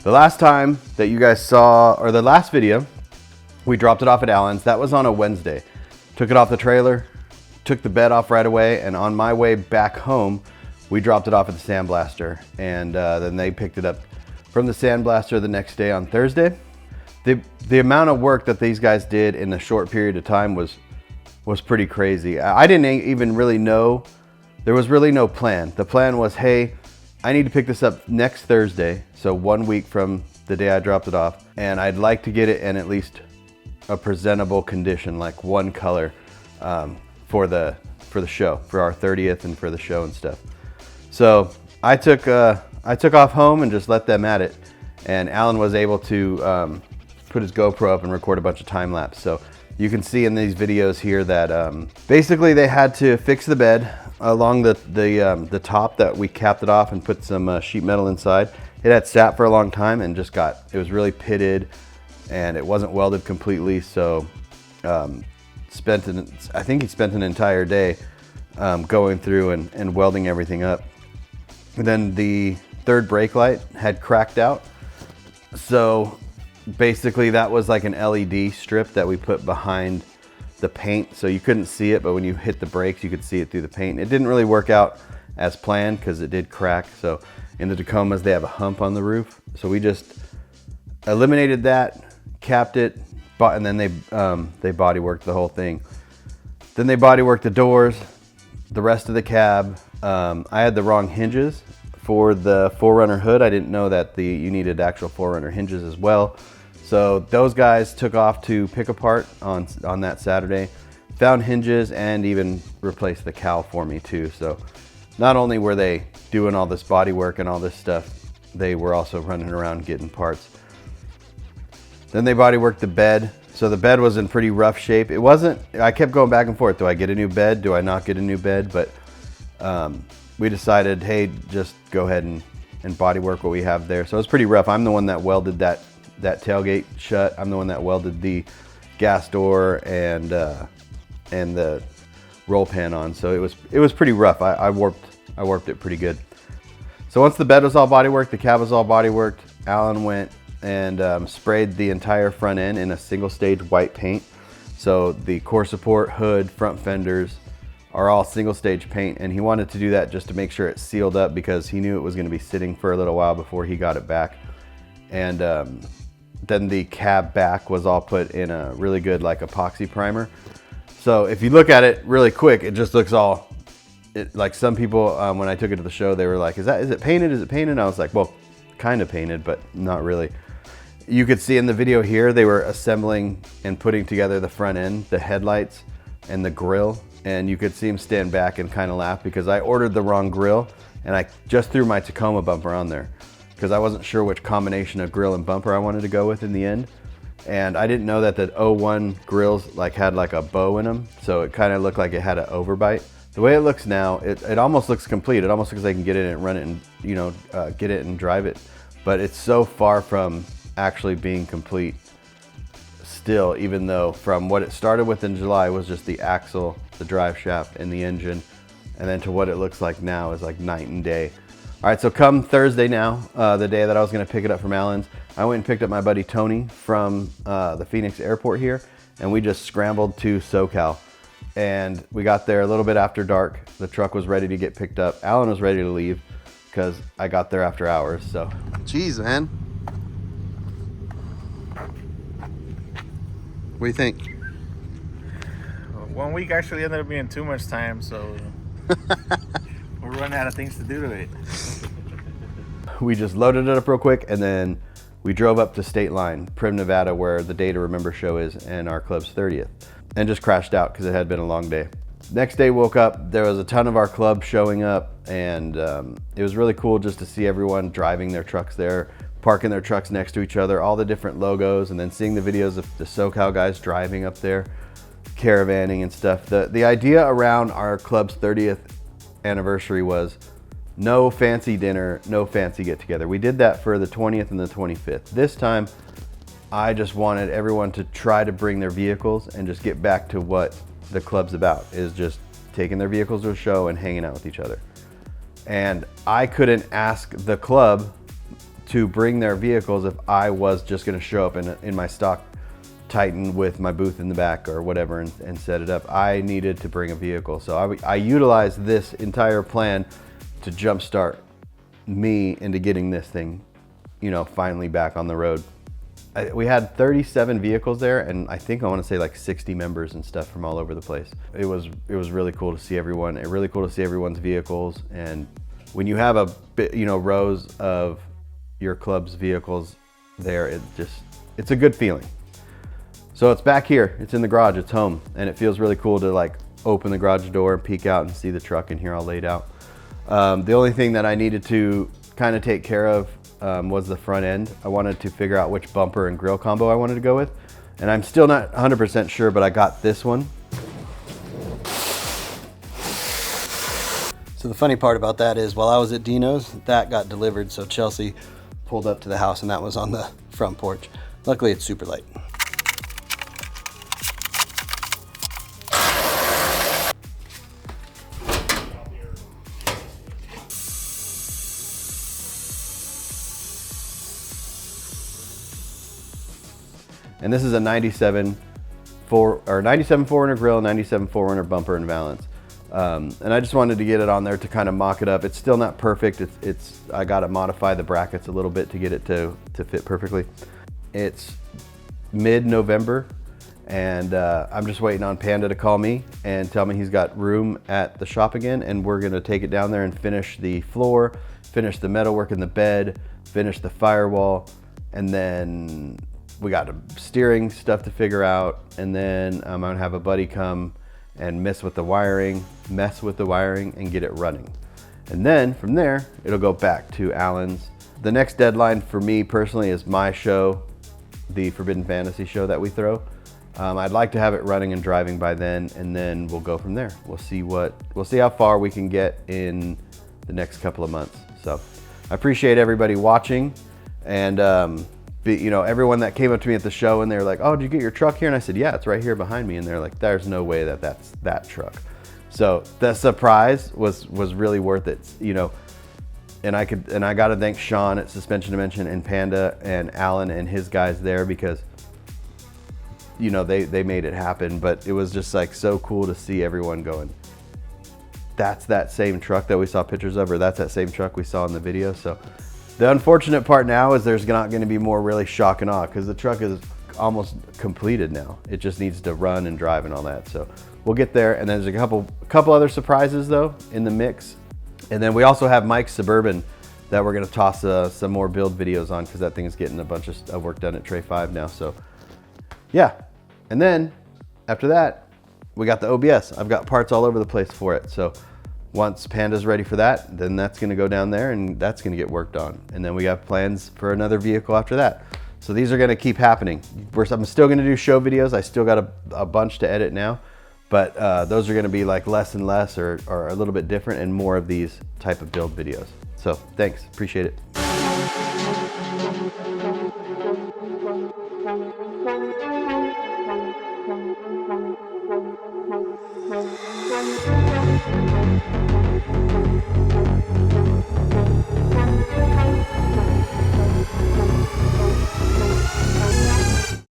The last time that you guys saw, or the last video, we dropped it off at Allen's. That was on a Wednesday. Took it off the trailer, took the bed off right away, and on my way back home, we dropped it off at the sandblaster, and then they picked it up from the sandblaster the next day on Thursday. The amount of work that these guys did in a short period of time was pretty crazy. I didn't even really know, there was really no plan. The plan was, hey, I need to pick this up next Thursday, so 1 week from the day I dropped it off, and I'd like to get it in at least a presentable condition, like one color, for the show, for our 30th and for the show and stuff. So I took off home and just let them at it, and Alan was able to put his GoPro up and record a bunch of time lapse. So you can see in these videos here that basically they had to fix the bed along the top that we capped it off and put some sheet metal inside. It had sat for a long time and just it was really pitted and it wasn't welded completely. So I think he spent an entire day going through and welding everything up. And then the third brake light had cracked out. So basically that was like an LED strip that we put behind the paint, so you couldn't see it, but when you hit the brakes you could see it through the paint. It didn't really work out as planned because it did crack. So in the Tacomas they have a hump on the roof, so we just eliminated that, capped it, and then they bodyworked the whole thing. Then they bodyworked the doors, the rest of the cab. I had the wrong hinges for the 4Runner hood. I didn't know that you needed actual 4Runner hinges as well. So those guys took off to pick apart on that Saturday, found hinges and even replaced the cowl for me too. So not only were they doing all this body work and all this stuff, they were also running around getting parts. Then they body worked the bed. So the bed was in pretty rough shape. It wasn't, I kept going back and forth. Do I get a new bed? Do I not get a new bed? But we decided, hey, just go ahead and body work what we have there. So it was pretty rough. I'm the one that welded that tailgate shut. I'm the one that welded the gas door and the roll pan on. So it was pretty rough. I warped it pretty good. So once the bed was all body worked, the cab was all body worked, Alan went and sprayed the entire front end in a single stage white paint. So the core support, hood, front fenders are all single stage paint, and he wanted to do that just to make sure it sealed up because he knew it was going to be sitting for a little while before he got it back. And then the cab back was all put in a really good like epoxy primer. So if you look at it really quick, it just looks like some people, when I took it to the show, they were like, is it painted? Is it painted? And I was like, well, kind of painted, but not really. You could see in the video here, they were assembling and putting together the front end, the headlights and the grill. And you could see him stand back and kind of laugh because I ordered the wrong grill and I just threw my Tacoma bumper on there because I wasn't sure which combination of grill and bumper I wanted to go with in the end. And I didn't know that the 01 grills had like a bow in them. So it kind of looked like it had an overbite. The way it looks now, it almost looks complete. It almost looks like I can get it and run it and, get it and drive it. But it's so far from actually being complete still, even though from what it started with in July was just the axle, the drive shaft and the engine. And then to what it looks like now is like night and day. All right, so come Thursday now, the day that I was gonna pick it up from Allen's, I went and picked up my buddy Tony from the Phoenix airport here, and we just scrambled to SoCal. And we got there a little bit after dark. The truck was ready to get picked up. Alan was ready to leave because I got there after hours, so. Jeez, man. What do you think? 1 week actually ended up being too much time, so we're running out of things to do to it. We just loaded it up real quick and then we drove up to State Line, Prim, Nevada, where the Day to Remember show is and our club's 30th, and just crashed out because it had been a long day. Next day, woke up, there was a ton of our club showing up, and it was really cool just to see everyone driving their trucks there, parking their trucks next to each other, all the different logos, and then seeing the videos of the SoCal guys driving up there, caravanning and stuff. The idea around our club's 30th anniversary was no fancy dinner, no fancy get together. We did that for the 20th and the 25th. This time, I just wanted everyone to try to bring their vehicles and just get back to what the club's about, is just taking their vehicles to a show and hanging out with each other. And I couldn't ask the club to bring their vehicles if I was just gonna show up in my stock Titan with my booth in the back or whatever and set it up. I needed to bring a vehicle. So I utilized this entire plan to jumpstart me into getting this thing, you know, finally back on the road. We had 37 vehicles there, and I think I want to say like 60 members and stuff from all over the place. It was really cool to see everyone. Really cool to see everyone's vehicles. And when you have a bit, you know, rows of your club's vehicles there, it's a good feeling. So it's back here, it's in the garage, it's home, and it feels really cool to like open the garage door and peek out and see the truck in here all laid out. The only thing that I needed to kind of take care of was the front end. I wanted to figure out which bumper and grill combo I wanted to go with, and I'm still not 100% sure, but I got this one. So the funny part about that is while I was at Dino's, that got delivered, so Chelsea pulled up to the house and that was on the front porch. Luckily it's super light. And this is a 97 4-runner grill, 97 4-runner bumper and valance. And I just wanted to get it on there to kind of mock it up. It's still not perfect. I got to modify the brackets a little bit to get it to fit perfectly. It's mid-November, and I'm just waiting on Panda to call me and tell me he's got room at the shop again, and we're gonna take it down there and finish the floor, finish the metalwork in the bed, finish the firewall, and then we got steering stuff to figure out, and then I'm gonna have a buddy come and mess with the wiring and get it running. And then from there, it'll go back to Alan's. The next deadline for me personally is my show, the Forbidden Fantasy show that we throw. I'd like to have it running and driving by then, and then we'll go from there. We'll see how far we can get in the next couple of months. So I appreciate everybody watching, and you know, everyone that came up to me at the show and they were like, "Oh, did you get your truck here?" And I said, "Yeah, it's right here behind me." And they're like, "There's no way that that's that truck." So the surprise was really worth it, you know. And I got to thank Sean at Suspension Dimension and Panda and Alan and his guys there, because you know they made it happen. But it was just like so cool to see everyone going, "That's that same truck that we saw pictures of," or "That's that same truck we saw in the video." So the unfortunate part now is there's not going to be more really shock and awe, because the truck is almost completed now. It just needs to run and drive and all that. So we'll get there. And there's a couple other surprises though in the mix. And then we also have Mike's Suburban that we're going to toss some more build videos on, because that thing's getting a bunch of work done at Tray 5 now. So yeah. And then after that, we got the OBS. I've got parts all over the place for it. So once Panda's ready for that, then that's gonna go down there and that's gonna get worked on. And then we have plans for another vehicle after that. So these are gonna keep happening. I'm still gonna do show videos. I still got a bunch to edit now, but those are gonna be like less and less, or a little bit different, and more of these type of build videos. So thanks, appreciate it.